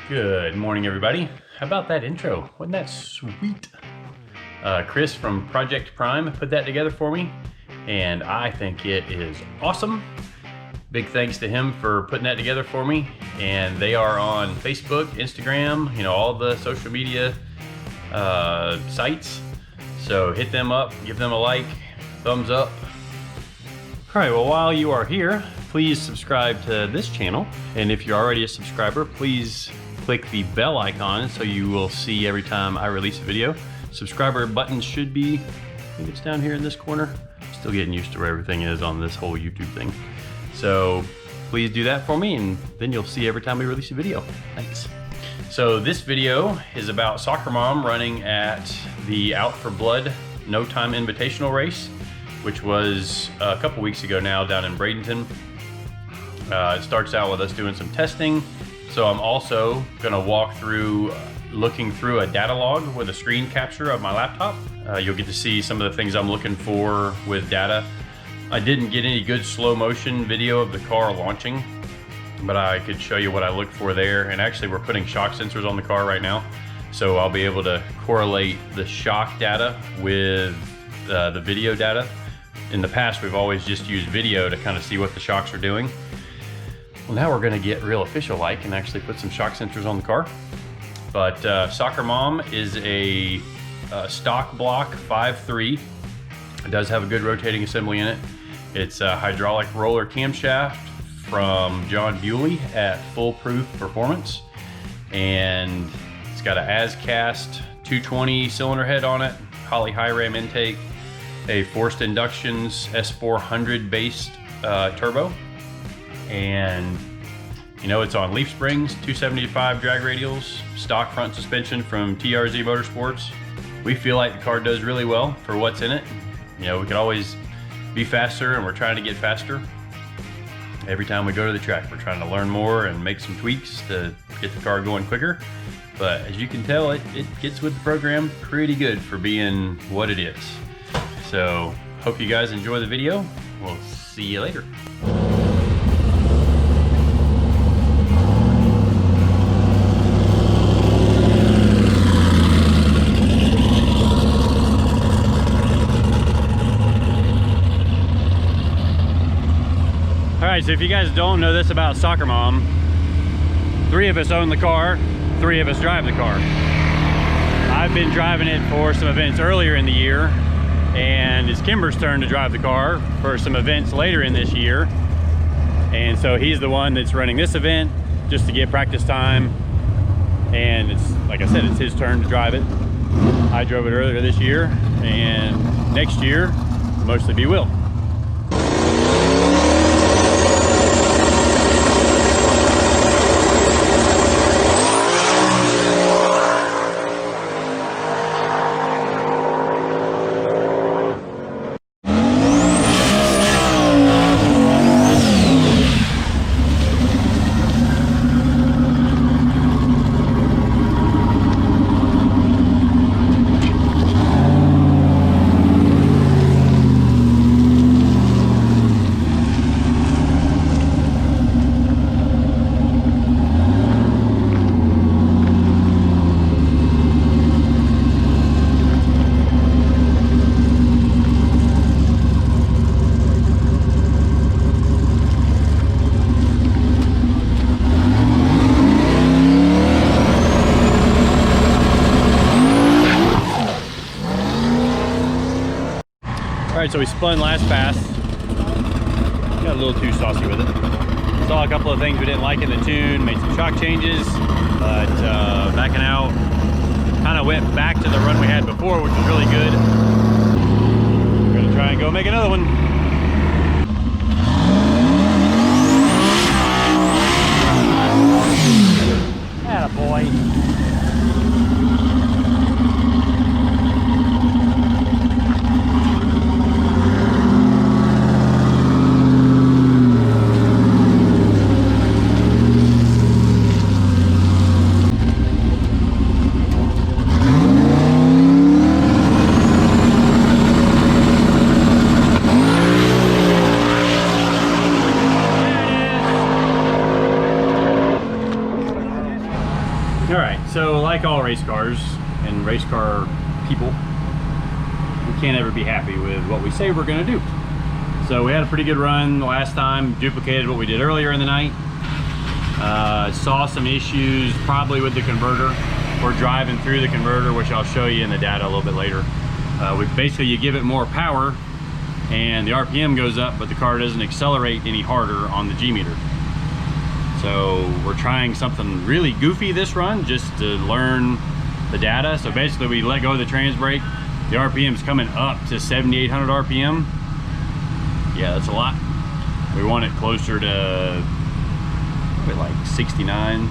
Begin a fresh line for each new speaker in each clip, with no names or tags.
Good morning, everybody. How about that intro? Wasn't that sweet? Chris from Project Prime put that together for me, and I think it is awesome. Big thanks to him for putting that together for me. And they are on Facebook, Instagram, all the social media sites. So hit them up, give them a like, thumbs up. All right, well, while you are here, please subscribe to this channel. And if you're already a subscriber, please click the bell icon so you will see every time I release a video. Subscriber button should be, I think it's down here in this corner. Still getting used to where everything is on this whole YouTube thing. So please do that for me, and then you'll see every time we release a video. Thanks. So this video is about SoccerMom running at the Out for Blood No Time Invitational race, which was a couple weeks ago now down in Bradenton. It starts out with us doing some testing. So I'm also gonna walk through looking through a data log with a screen capture of my laptop. You'll get to see some of the things I'm looking for with data. I didn't get any good slow motion video of the car launching, but I could show you what I look for there. And actually we're putting shock sensors on the car right now. So I'll be able to correlate the shock data with the video data. In the past, we've always just used video to kind of see what the shocks are doing. Well, now we're gonna get real official-like and actually put some shock sensors on the car. But SoccerMom is a stock block 5.3. It does have a good rotating assembly in it. It's a hydraulic roller camshaft from John Bewley at Foolproof Performance. And it's got an as-cast 220 cylinder head on it, poly high ram intake, a forced inductions S400 based turbo. And it's on leaf springs, 275 drag radials, stock front suspension from TRZ Motorsports. We feel like the car does really well for what's in it. We could always be faster, and we're trying to get faster. Every time we go to the track, we're trying to learn more and make some tweaks to get the car going quicker. But as you can tell, it gets with the program pretty good for being what it is. So hope you guys enjoy the video. We'll see you later. All right, so if you guys don't know this about SoccerMom, 3 of us own the car, 3 of us drive the car. I've been driving it for some events earlier in the year, and it's Kimber's turn to drive the car for some events later in this year. And so he's the one that's running this event just to get practice time. And it's, like I said, it's his turn to drive it. I drove it earlier this year, and next year, mostly be Will. All right, so we spun last pass. Got a little too saucy with it. Saw a couple of things we didn't like in the tune, made some shock changes, but backing out, kind of went back to the run we had before, which was really good. We're gonna try and go make another one. Attaboy. Alright, so like all race cars and race car people, we can't ever be happy with what we say we're going to do. So we had a pretty good run the last time, duplicated what we did earlier in the night. Saw some issues probably with the converter. We're driving through the converter, which I'll show you in the data a little bit later. Basically you give it more power and the RPM goes up, but the car doesn't accelerate any harder on the G meter. So we're trying something really goofy this run just to learn the data. So basically we let go of the trans brake. The RPM's coming up to 7,800 RPM. Yeah, that's a lot. We want it closer to probably like 69.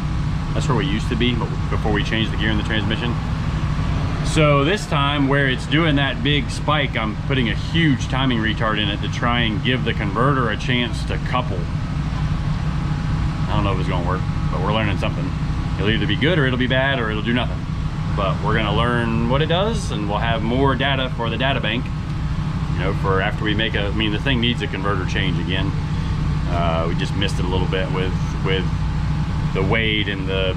That's where we used to be before we changed the gear in the transmission. So this time where it's doing that big spike, I'm putting a huge timing retard in it to try and give the converter a chance to couple. I don't know if it's gonna work, but we're learning something. It'll either be good or it'll be bad or it'll do nothing. But we're gonna learn what it does and we'll have more data for the data bank. You know, for after we make the thing needs a converter change again. We just missed it a little bit with the weight and the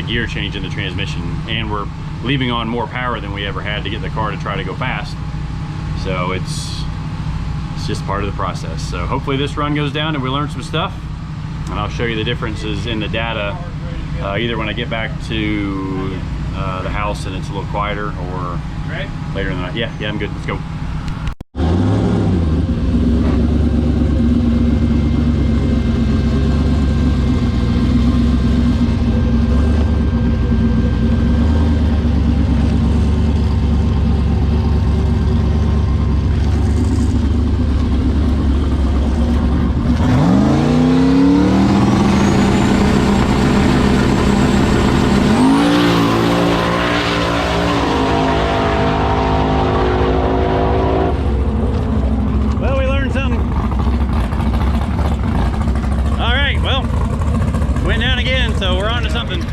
gear change in the transmission, and we're leaving on more power than we ever had to get the car to try to go fast. So it's just part of the process. So hopefully this run goes down and we learn some stuff, and I'll show you the differences in the data either when I get back to the house and it's a little quieter, or later in the night. Yeah, I'm good. Let's go.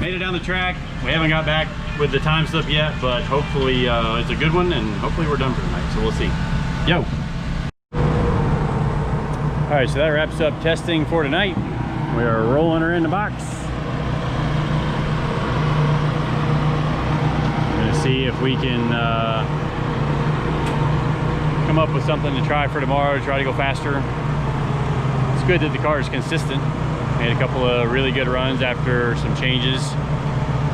Made it down the track. We haven't got back with the time slip yet, but hopefully it's a good one, and hopefully we're done for tonight, so we'll see. Yo! Alright, so that wraps up testing for tonight. We are rolling her in the box. We're going to see if we can come up with something to try for tomorrow to try to go faster. It's good that the car is consistent. Made a couple of really good runs after some changes,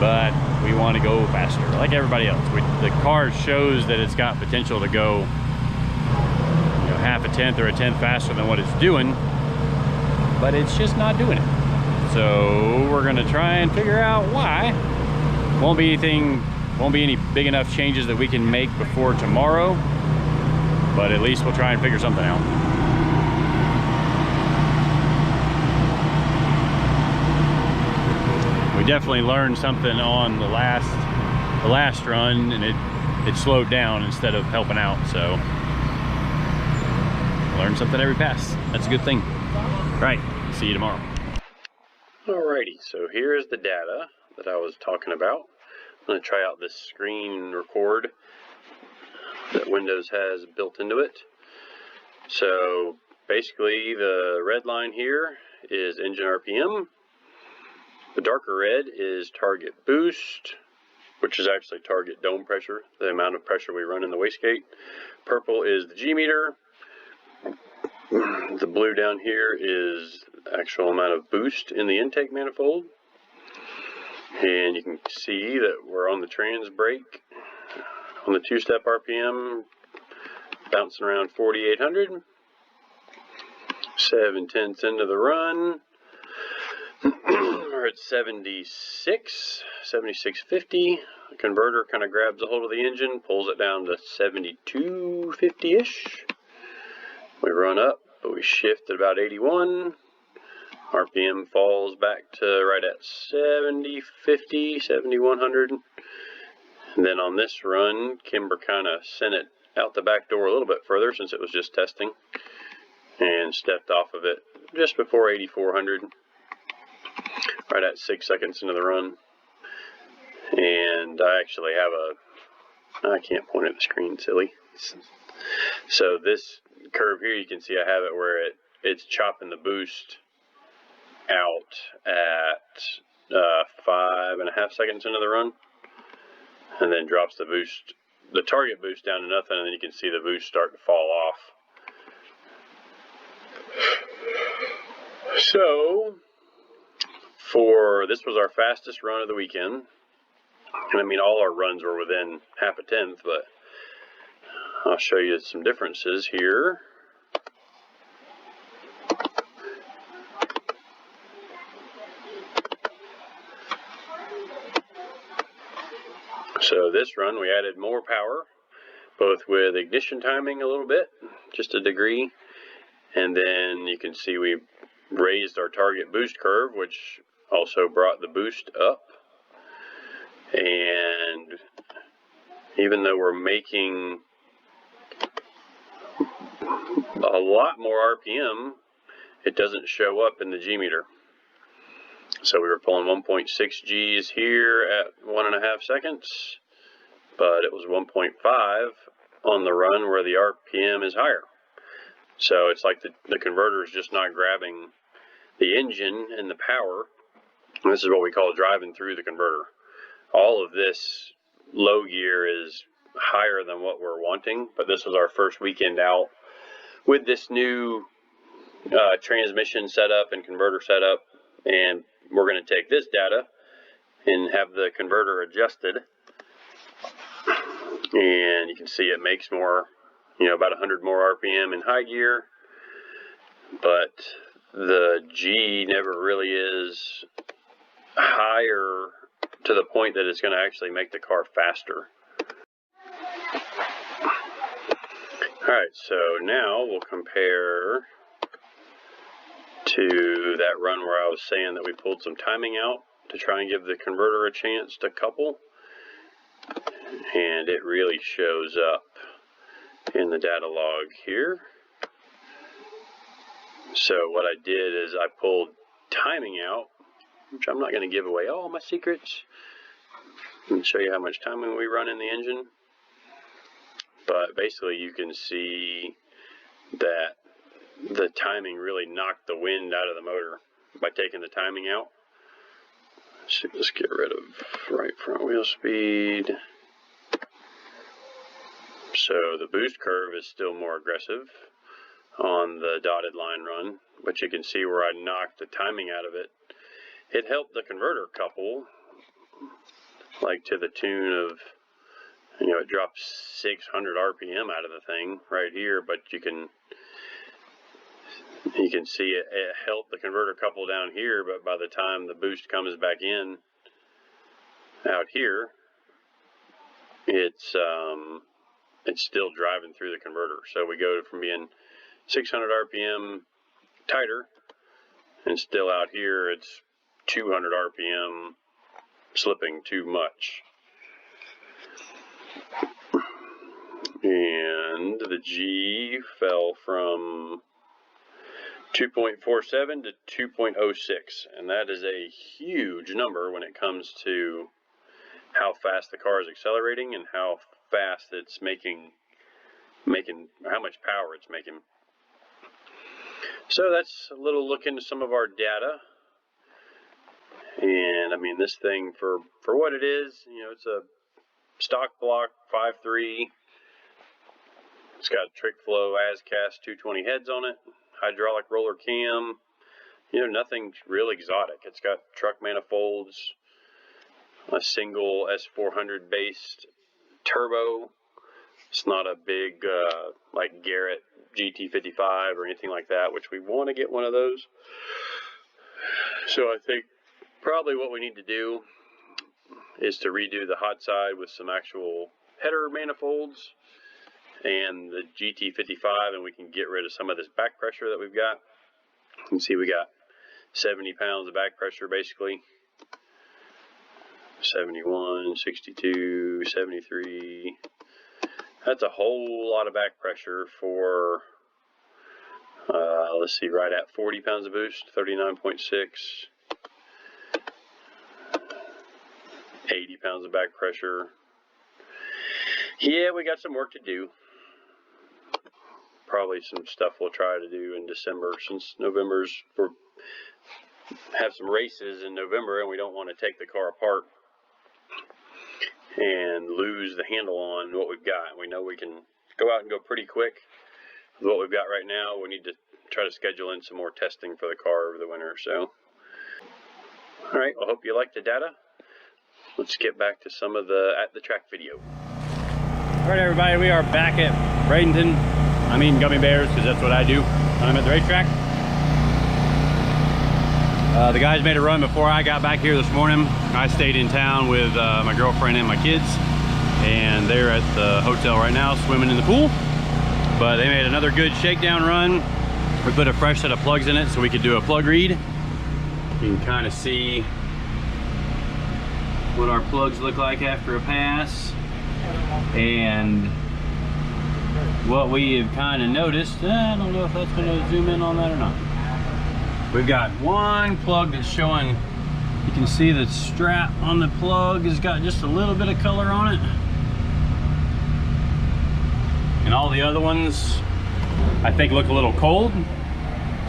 but we want to go faster like everybody else. The car shows that it's got potential to go, you know, half a tenth or a tenth faster than what it's doing, but it's just not doing it. So we're going to try and figure out why. Won't be any big enough changes that we can make before tomorrow, but at least we'll try and figure something out. We definitely learned something on the last run, and it slowed down instead of helping out. So learn something every pass. That's a good thing. Right. See you tomorrow. Alrighty. So here's the data that I was talking about. I'm going to try out this screen record that Windows has built into it. So basically, the red line here is engine RPM. The darker red is target boost, which is actually target dome pressure, the amount of pressure we run in the wastegate. Purple is the G meter. The blue down here is the actual amount of boost in the intake manifold. And you can see that we're on the trans brake on the two-step RPM, bouncing around 4,800. 7/10 into the run. We're at 76.50. The converter kind of grabs a hold of the engine, pulls it down to 72.50-ish. We run up, but we shift at about 81. RPM falls back to right at 70.50, 7,100. And then on this run, Kimber kind of sent it out the back door a little bit further since it was just testing, and stepped off of it just before 8,400. Right at 6 seconds into the run. And I actually have I can't point at the screen, silly. So this curve here, you can see I have it where it's chopping the boost out at 5.5 seconds into the run, and then drops the boost, the target boost down to nothing, and then you can see the boost start to fall off. So, this was our fastest run of the weekend. And I mean, all our runs were within half a tenth, but I'll show you some differences here. So this run we added more power, both with ignition timing a little bit, just a degree, and then you can see we raised our target boost curve, which also brought the boost up. And even though we're making a lot more RPM, it doesn't show up in the G meter. So we were pulling 1.6 Gs here at 1.5 seconds, but it was 1.5 on the run where the RPM is higher. So it's like the converter is just not grabbing the engine and the power. And this is what we call driving through the converter. All of this low gear is higher than what we're wanting, but this was our first weekend out with this new transmission setup and converter setup, and we're going to take this data and have the converter adjusted, and you can see it makes more, about 100 more RPM in high gear, but the G never really is higher to the point that it's going to actually make the car faster. Alright, so now we'll compare to that run where I was saying that we pulled some timing out to try and give the converter a chance to couple, and it really shows up in the data log here. So what I did is I pulled timing out, which I'm not going to give away all my secrets, and show you how much timing we run in the engine. But basically you can see that the timing really knocked the wind out of the motor by taking the timing out. Let's get rid of right front wheel speed. So the boost curve is still more aggressive on the dotted line run, but you can see where I knocked the timing out of it. It helped the converter couple, like to the tune of, it dropped 600 RPM out of the thing right here, but you can see it helped the converter couple down here, but by the time the boost comes back in out here, it's still driving through the converter. So we go from being 600 RPM tighter, and still out here it's 200 RPM slipping too much. And the G fell from 2.47 to 2.06, and that is a huge number when it comes to how fast the car is accelerating and how fast it's making how much power it's making. So that's a little look into some of our data. And I mean, this thing for what it is, it's a stock block 5.3. It's got trick flow ASCAS 220 heads on it, hydraulic roller cam, nothing real exotic. It's got truck manifolds, a single S400 based turbo. It's not a big like Garrett GT55 or anything like that, which we want to get one of those. So I think probably what we need to do is to redo the hot side with some actual header manifolds and the GT55, and we can get rid of some of this back pressure that we've got. You can see we got 70 pounds of back pressure basically. 71, 62, 73. That's a whole lot of back pressure for, let's see, right at 40 pounds of boost, 39.6. 80 pounds of back pressure. Yeah, we got some work to do. Probably some stuff we'll try to do in December, since November's, we're have some races in November, and we don't want to take the car apart and lose the handle on what we've got. We know we can go out and go pretty quick with what we've got right now. We need to try to schedule in some more testing for the car over the winter. So, all right, well, I hope you liked the data. Let's get back to some of the at the track video. All right, everybody, we are back at Bradenton. I'm eating gummy bears because that's what I do when I'm at the racetrack. The guys made a run before I got back here this morning. I stayed in town with my girlfriend and my kids, and they're at the hotel right now swimming in the pool. But they made another good shakedown run. We put a fresh set of plugs in it so we could do a plug read. You can kind of see what our plugs look like after a pass. And what we have kind of noticed, I don't know if that's going to zoom in on that or not. We've got one plug that's showing, you can see the strap on the plug has got just a little bit of color on it. And all the other ones, I think, look a little cold.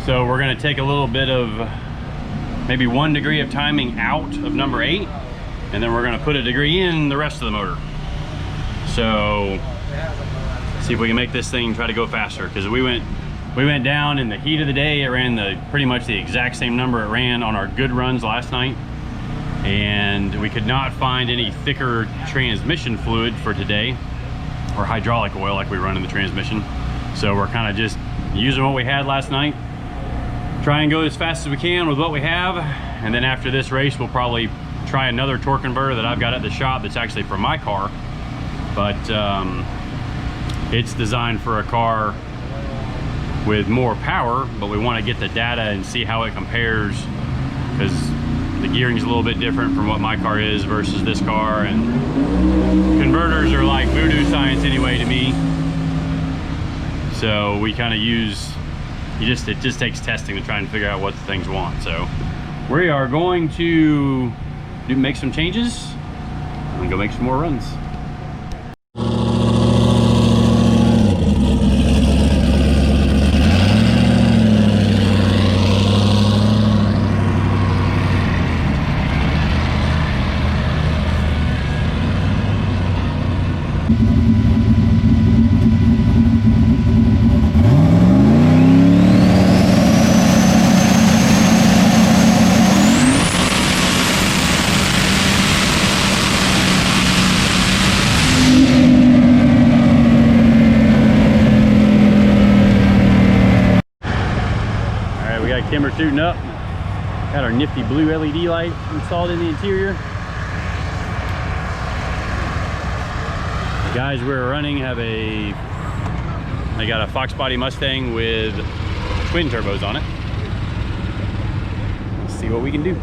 So we're going to take a little bit of, maybe 1 degree of timing out of number 8, and then we're going to put a degree in the rest of the motor. So see if we can make this thing try to go faster, because we went down in the heat of the day. It ran pretty much the exact same number it ran on our good runs last night, and we could not find any thicker transmission fluid for today, or hydraulic oil like we run in the transmission. So we're kind of just using what we had last night, try and go as fast as we can with what we have. And then after this race, we'll probably try another torque converter that I've got at the shop that's actually for my car, but it's designed for a car with more power, but we want to get the data and see how it compares, because the gearing is a little bit different from what my car is versus this car, and converters are like voodoo science anyway to me. So we kind of use, it just takes testing to try and figure out what the things want. So we are going to make some changes and go make some more runs. Camera shooting up. Got our nifty blue LED light installed in the interior. The guys we're running they got a Fox body Mustang with twin turbos on it. Let's see what we can do.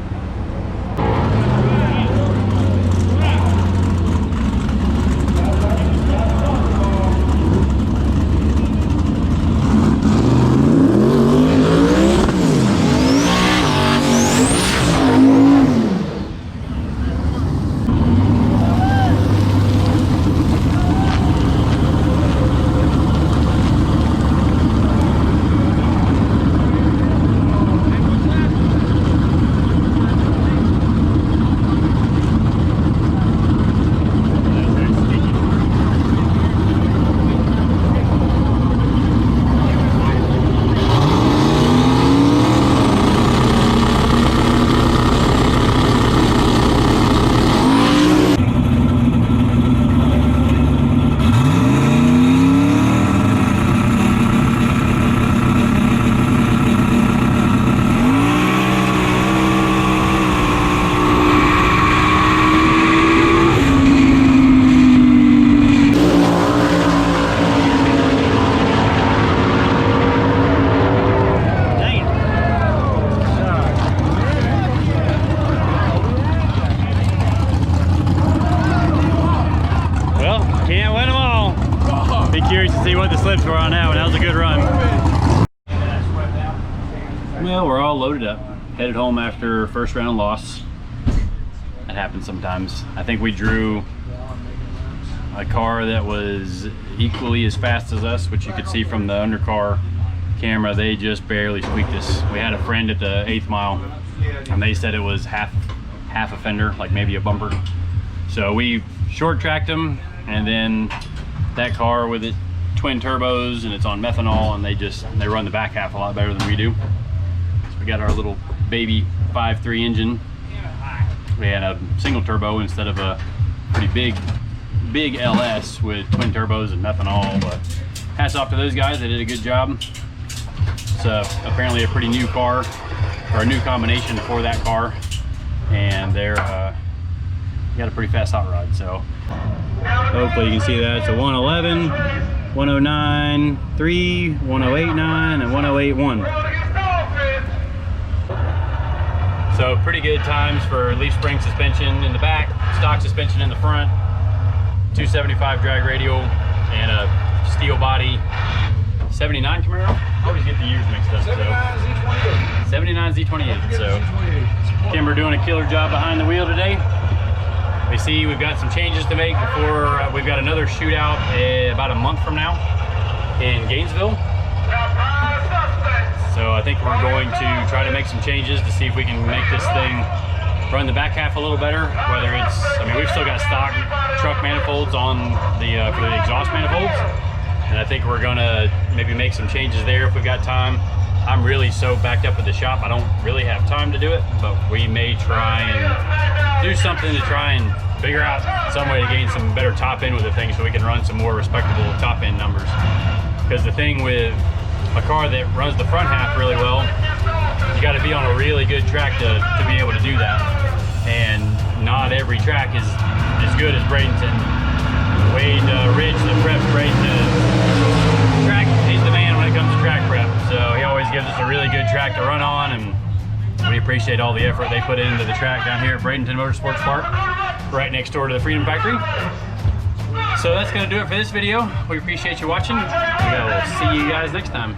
Were on that one. That was a good run. Well, we're all loaded up, headed home after first round loss. That happens sometimes. I think we drew a car that was equally as fast as us, which you could see from the undercar camera. They just barely squeaked us. We had a friend at the 8th mile and they said it was half a fender, like maybe a bumper. So we short tracked them, and then that car with it twin turbos and it's on methanol, and they run the back half a lot better than we do. So we got our little baby 5.3 engine. We had a single turbo instead of a pretty big LS with twin turbos and methanol, but hats off to those guys, they did a good job. It's apparently a pretty new car, or a new combination for that car, and they're got a pretty fast hot rod. So hopefully you can see that. It's a 111, 109, 3, 1089, and 1081. So pretty good times for leaf spring suspension in the back, stock suspension in the front, 275 drag radial, and a steel body 79 Camaro. I always get the years mixed up. 79 Z28. So Kimber doing a killer job behind the wheel today. We see we've got some changes to make before we've got another shootout about a month from now in Gainesville. So I think we're going to try to make some changes to see if we can make this thing run the back half a little better. Whether it's, I mean, we've still got stock truck manifolds on the for the exhaust manifolds, and I think we're gonna maybe make some changes there if we've got time. I'm really so backed up at the shop, I don't really have time to do it, but we may try and do something to try and figure out some way to gain some better top end with the thing so we can run some more respectable top end numbers. Because the thing with a car that runs the front half really well, you got to be on a really good track to be able to do that. And not every track is as good as Bradenton. Wade Ridge, the prep Bradenton track, he's the man when it comes to track prep. So he always gives us a really good track to run on, and we appreciate all the effort they put into the track down here at Bradenton Motorsports Park, right next door to the Freedom Factory. So that's going to do it for this video. We appreciate you watching. We'll see you guys next time.